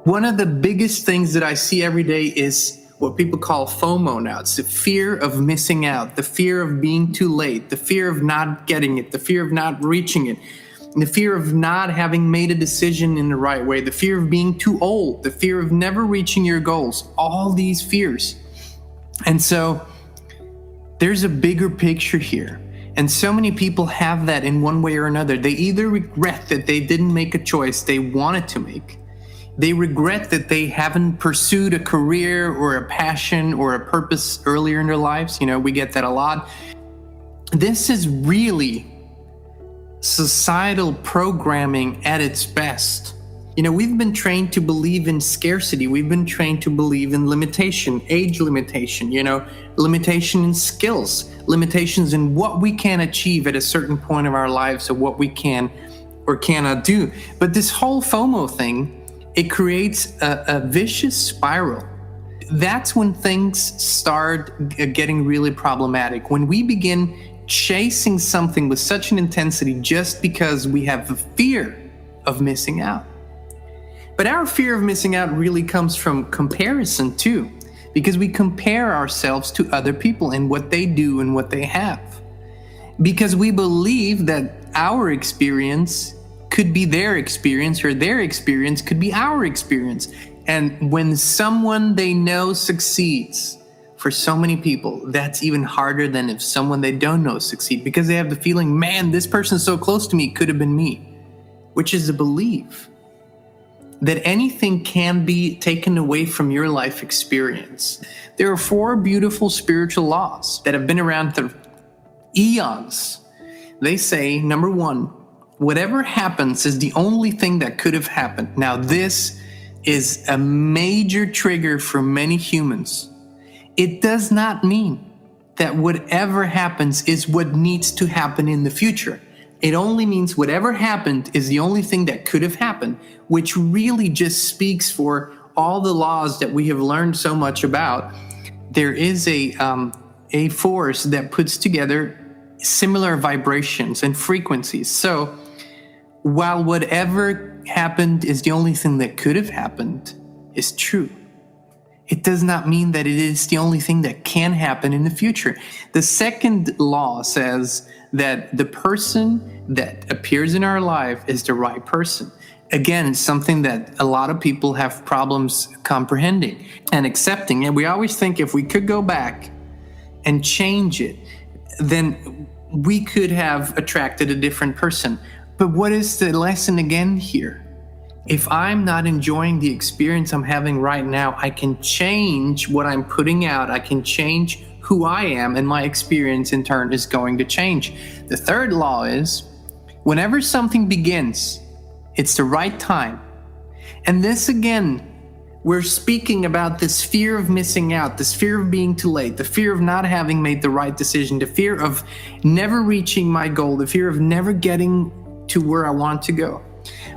One of the biggest things that I see every day is what people call FOMO now. It's the fear of missing out, the fear of being too late, the fear of not getting it, the fear of not reaching it, the fear of not having made a decision in the right way, the fear of being too old, the fear of never reaching your goals, all these fears. And so there's a bigger picture here. And so many people have that in one way or another. They either regret that they didn't make a choice they wanted to make. They regret that they haven't pursued a career or a passion or a purpose earlier in their lives. We get that a lot. This is really societal programming at its best. We've been trained to believe in scarcity. We've been trained to believe in limitation, age limitation, limitation in skills, limitations in what we can achieve at a certain point of our lives or what we can or cannot do. But this whole FOMO thing, it creates a vicious spiral. That's when things start getting really problematic. When we begin chasing something with such an intensity just because we have the fear of missing out. But our fear of missing out really comes from comparison too, because we compare ourselves to other people and what they do and what they have. Because we believe that our experience could be their experience, or their experience could be our experience. And when someone they know succeeds, for so many people, that's even harder than if someone they don't know succeed, because they have the feeling, man, this person's so close to me, it could have been me, which is a belief that anything can be taken away from your life experience. There are 4 beautiful spiritual laws that have been around for eons. They say, number 1, whatever happens is the only thing that could have happened. Now, this is a major trigger for many humans. It does not mean that whatever happens is what needs to happen in the future. It only means whatever happened is the only thing that could have happened, which really just speaks for all the laws that we have learned so much about. There is a force that puts together similar vibrations and frequencies. So while whatever happened is the only thing that could have happened is true, it does not mean that it is the only thing that can happen in the future. The second law says that the person that appears in our life is the right person. Again, it's something that a lot of people have problems comprehending and accepting. And we always think if we could go back and change it, then we could have attracted a different person. But what is the lesson again here? If I'm not enjoying the experience I'm having right now, I can change what I'm putting out. I can change who I am, and my experience in turn is going to change. The third law is, whenever something begins, it's the right time. And this again, we're speaking about this fear of missing out, this fear of being too late, the fear of not having made the right decision, the fear of never reaching my goal, the fear of never getting to where I want to go.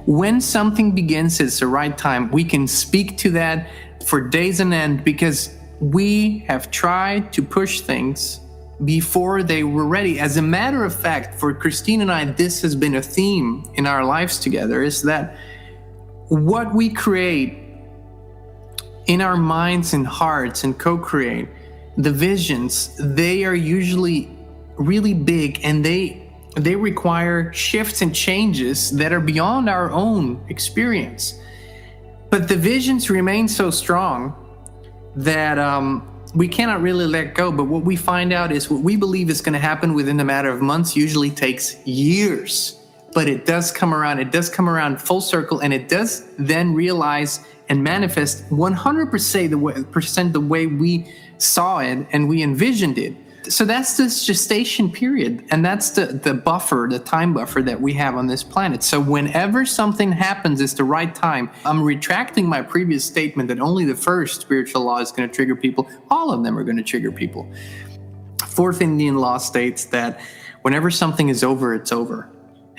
When something begins, it's the right time. We can speak to that for days on end because we have tried to push things before they were ready. As a matter of fact, for Kristin and I, this has been a theme in our lives together, is that what we create in our minds and hearts and co-create, the visions, they are usually really big, and they require shifts and changes that are beyond our own experience. But the visions remain so strong that we cannot really let go. But what we find out is what we believe is going to happen within a matter of months usually takes years. But it does come around. It does come around full circle, and it does then realize and manifest 100% the way we saw it and we envisioned it. So that's this gestation period, and that's the buffer, the time buffer that we have on this planet. So whenever something happens, it's the right time. I'm retracting my previous statement that only the first spiritual law is going to trigger people. All of them are going to trigger people. Fourth Indian law states that whenever something is over, it's over.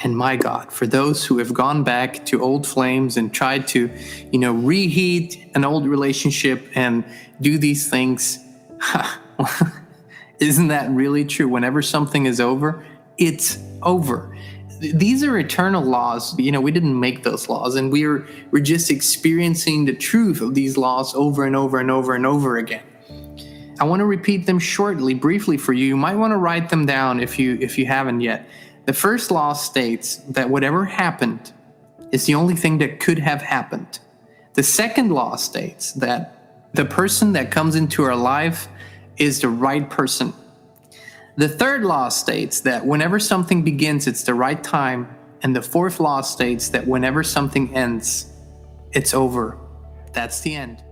And my God, for those who have gone back to old flames and tried to, reheat an old relationship and do these things, isn't that really true? Whenever something is over, it's over. These are eternal laws. We didn't make those laws, and we're just experiencing the truth of these laws over and over and over and over again. I want to repeat them briefly for you. You might want to write them down if you haven't yet. The first law states that whatever happened is the only thing that could have happened. The second law states that the person that comes into our life is the right person. The third law states that whenever something begins, it's the right time. And the fourth law states that whenever something ends, it's over. That's the end.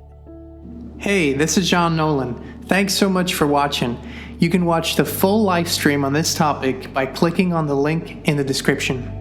Hey, this is Jean Nolan. Thanks so much for watching. You can watch the full live stream on this topic by clicking on the link in the description.